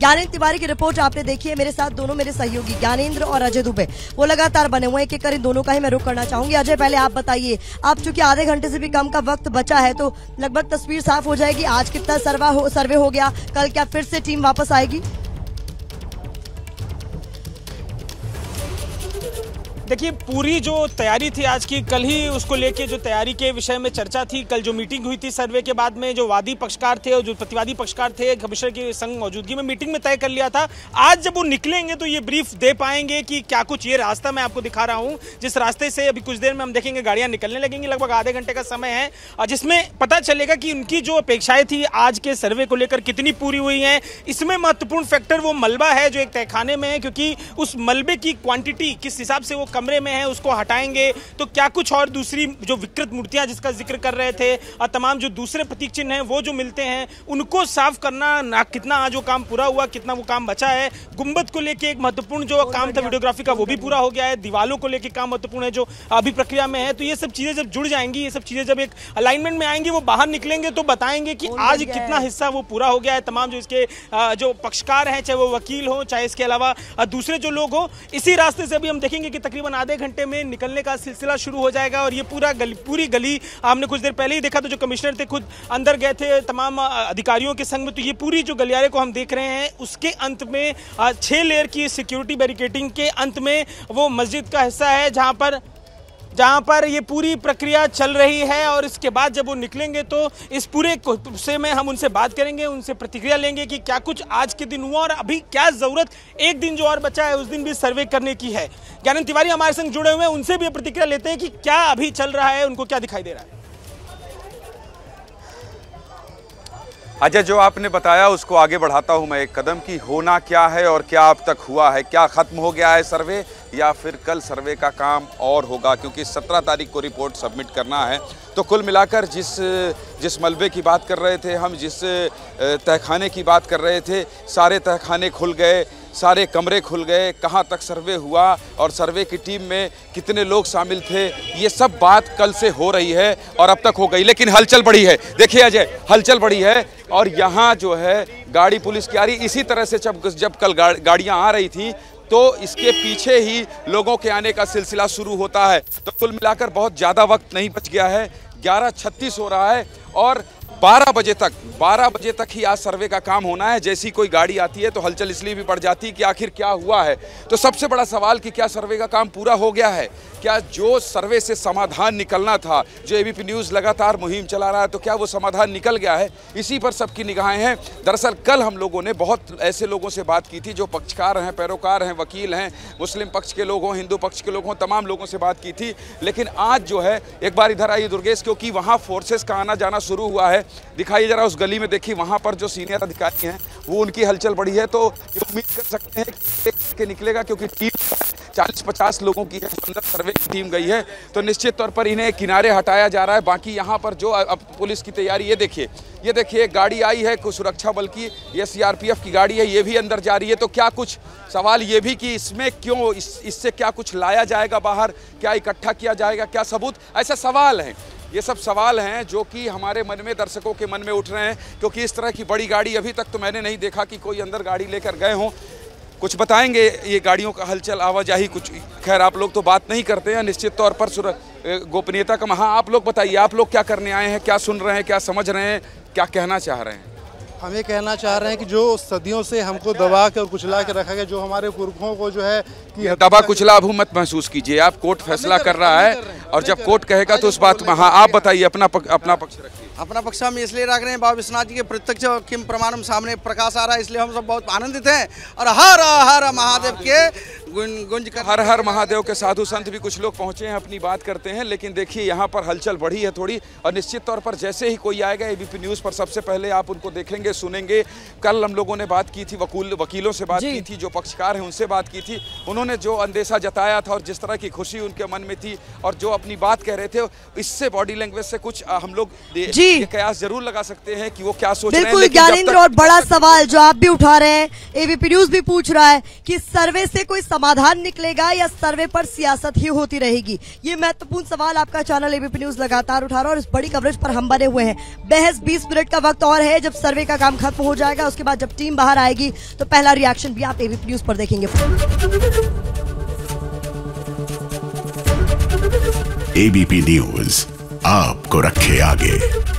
ज्ञानेंद्र तिवारी की रिपोर्ट आपने देखी है। मेरे साथ दोनों मेरे सहयोगी ज्ञानेंद्र और अजय दुबे वो लगातार बने हुए हैं। एक एक कर इन दोनों का ही मैं रुख करना चाहूंगी। अजय, पहले आप बताइए, आप चूंकि आधे घंटे से भी कम का वक्त बचा है तो लगभग तस्वीर साफ हो जाएगी। आज कितना सर्वे हो गया, कल क्या फिर से टीम वापस आएगी? देखिए, पूरी जो तैयारी थी आज की, कल ही उसको लेके जो तैयारी के विषय में चर्चा थी। कल जो मीटिंग हुई थी सर्वे के बाद में, जो वादी पक्षकार थे और जो प्रतिवादी पक्षकार थे, कमिश्नर की संग मौजूदगी में मीटिंग में तय कर लिया था। आज जब वो निकलेंगे तो ये ब्रीफ दे पाएंगे कि क्या कुछ। ये रास्ता मैं आपको दिखा रहा हूँ, जिस रास्ते से अभी कुछ देर में हम देखेंगे गाड़ियां निकलने लगेंगी। लगभग आधे घंटे का समय है, जिसमें पता चलेगा कि उनकी जो अपेक्षाएं थी आज के सर्वे को लेकर कितनी पूरी हुई हैं। इसमें महत्वपूर्ण फैक्टर वो मलबा है जो एक तहखाने में है, क्योंकि उस मलबे की क्वांटिटी किस हिसाब से वो कमरे में है उसको हटाएंगे तो क्या कुछ। और दूसरी जो विकृत मूर्तियां जिसका जिक्र कर रहे थे और तमाम जो दूसरे प्रतीक चिन्ह हैं वो जो मिलते हैं उनको साफ करना, ना कितना आज वो काम पूरा हुआ, कितना वो काम बचा है। गुंबद को लेके एक महत्वपूर्ण जो काम था वीडियोग्राफी का वो भी पूरा हो गया है। दीवालों को लेके काम महत्वपूर्ण है जो अभी प्रक्रिया में है। तो ये सब चीजें जब जुड़ जाएंगी, ये सब चीजें जब एक अलाइनमेंट में आएंगी, वो बाहर निकलेंगे तो बताएंगे कि आज कितना हिस्सा वो पूरा हो गया है। तमाम जो इसके जो पक्षकार हैं, चाहे वो वकील हो, चाहे इसके अलावा दूसरे जो लोग हो, इसी रास्ते से अभी हम देखेंगे कि तकरीबन आधे घंटे में निकलने का सिलसिला शुरू हो जाएगा। और ये पूरी गली हमने कुछ देर पहले ही देखा, तो जो कमिश्नर थे खुद अंदर गए थे तमाम अधिकारियों के संग में। तो ये पूरी जो गलियारे को हम देख रहे हैं उसके अंत में 6 लेयर की सिक्योरिटी बैरिकेडिंग के अंत में वो मस्जिद का हिस्सा है जहां पर ये पूरी प्रक्रिया चल रही है। और इसके बाद जब वो निकलेंगे तो इस पूरे से में हम उनसे बात करेंगे, उनसे प्रतिक्रिया लेंगे कि क्या कुछ आज के दिन हुआ और अभी क्या जरूरत एक दिन जो और बचा है उस दिन भी सर्वे करने की है। ज्ञानेंद्र तिवारी हमारे संग जुड़े हुए हैं, उनसे भी प्रतिक्रिया लेते हैं कि क्या अभी चल रहा है, उनको क्या दिखाई दे रहा है। अजय, जो आपने बताया उसको आगे बढ़ाता हूं मैं एक कदम कि होना क्या है और क्या अब तक हुआ है। क्या खत्म हो गया है सर्वे या फिर कल सर्वे का काम और होगा, क्योंकि 17 तारीख को रिपोर्ट सबमिट करना है। तो कुल मिलाकर जिस मलबे की बात कर रहे थे हम, जिस तहखाने की बात कर रहे थे, सारे तहखाने खुल गए, सारे कमरे खुल गए। कहाँ तक सर्वे हुआ और सर्वे की टीम में कितने लोग शामिल थे, ये सब बात कल से हो रही है और अब तक हो गई। लेकिन हलचल बढ़ी है, देखिए अजय, हलचल बढ़ी है। और यहाँ जो है गाड़ी पुलिस की आ रही, इसी तरह से जब कल गाड़ियाँ आ रही थी तो इसके पीछे ही लोगों के आने का सिलसिला शुरू होता है। तो कुल मिलाकर बहुत ज़्यादा वक्त नहीं बच गया है, 11:36 हो रहा है और 12 बजे तक ही आज सर्वे का काम होना है। जैसी कोई गाड़ी आती है तो हलचल इसलिए भी बढ़ जाती है कि आखिर क्या हुआ है। तो सबसे बड़ा सवाल कि क्या सर्वे का काम पूरा हो गया है, क्या जो सर्वे से समाधान निकलना था, जो एबीपी न्यूज़ लगातार मुहिम चला रहा है, तो क्या वो समाधान निकल गया है, इसी पर सबकी निगाहें हैं। दरअसल कल हम लोगों ने बहुत ऐसे लोगों से बात की थी जो पक्षकार हैं, पैरोकार हैं, वकील हैं, मुस्लिम पक्ष के लोग हों, हिंदू पक्ष के लोग हों, तमाम लोगों से बात की थी। लेकिन आज जो है, एक बार इधर आइए दुर्गेश, क्योंकि वहाँ फोर्सेस का आना जाना शुरू हुआ है। दिखाइए जरा उस गली में, देखिए वहाँ पर जो सीनियर अधिकारी हैं वो उनकी हलचल बढ़ी है। तो उम्मीद कर सकते हैं कि निकलेगा, क्योंकि टीम 40-50 लोगों की है, अंदर सर्वे की टीम गई है। तो निश्चित तौर पर इन्हें किनारे हटाया जा रहा है। बाकी यहाँ पर जो अब पुलिस की तैयारी, ये देखिए गाड़ी आई है, कुछ सुरक्षा बल की, ये सीआरपीएफ की गाड़ी है, ये भी अंदर जा रही है। तो क्या कुछ सवाल ये भी कि इसमें क्यों, इससे क्या कुछ लाया जाएगा बाहर, क्या इकट्ठा किया जाएगा, क्या सबूत, ऐसे सवाल हैं। ये सब सवाल हैं जो कि हमारे मन में, दर्शकों के मन में उठ रहे हैं, क्योंकि इस तरह की बड़ी गाड़ी अभी तक तो मैंने नहीं देखा कि कोई अंदर गाड़ी लेकर गए हों। कुछ बताएंगे ये गाड़ियों का हलचल, आवाजाही, कुछ। खैर, आप लोग तो बात नहीं करते हैं निश्चित तौर पर गोपनीयता का। हाँ, आप लोग बताइए, आप लोग क्या करने आए हैं, क्या सुन रहे हैं, क्या समझ रहे हैं, क्या कहना चाह रहे हैं? हम ये कहना चाह रहे हैं कि जो सदियों से हमको दबा के और कुचला के रखा गया, जो हमारे पुरखों को जो है कि दबा कुचला अब मत महसूस कीजिए। आप, कोर्ट फैसला कर रहा है और जब कोर्ट कहेगा तो उस बात में, हाँ आप बताइए, अपना पक्ष रखिए। अपना पक्ष हम इसलिए रख रहे हैं, बाबा विश्वनाथ जी के प्रत्यक्ष किम प्रमाणम सामने प्रकाश आ रहा है, इसलिए हम सब बहुत आनंदित हैं। और हर हर महादेव के गुंज कर, हर हर महादेव के साधु संत भी कुछ लोग पहुंचे हैं, अपनी बात करते हैं। लेकिन देखिए यहाँ पर हलचल बढ़ी है थोड़ी, और निश्चित तौर पर जैसे ही कोई आएगा एबीपी न्यूज़ पर सबसे पहले आप उनको देखेंगे, सुनेंगे। कल हम लोगों ने बात की थी, वकीलों से बात की थी, जो पक्षकार हैं उनसे बात की थी। उन्होंने जो अंदेशा जताया था और जिस तरह की खुशी उनके मन में थी और जो अपनी बात कह रहे थे, इससे बॉडी लैंग्वेज से कुछ हम लोग जी। ये कयास जरूर लगा सकते हैं कि वो क्या सोच रहे हैं। बिल्कुल लेकिन जब ज्ञानेंद्र, तक- और बड़ा सवाल जो आप भी उठा रहे हैं, एबीपी न्यूज भी पूछ रहा है कि सर्वे से कोई समाधान निकलेगा या सर्वे पर सियासत ही होती रहेगी। ये महत्वपूर्ण सवाल आपका चैनल एबीपी न्यूज लगातार उठा रहा है और इस बड़ी कवरेज पर हम बने हुए हैं। बहस 20 मिनट का वक्त और है, जब सर्वे का काम खत्म हो जाएगा उसके बाद जब टीम बाहर आएगी तो पहला रिएक्शन भी आप एबीपी न्यूज पर देखेंगे। एबीपी न्यूज आपको रखे आगे।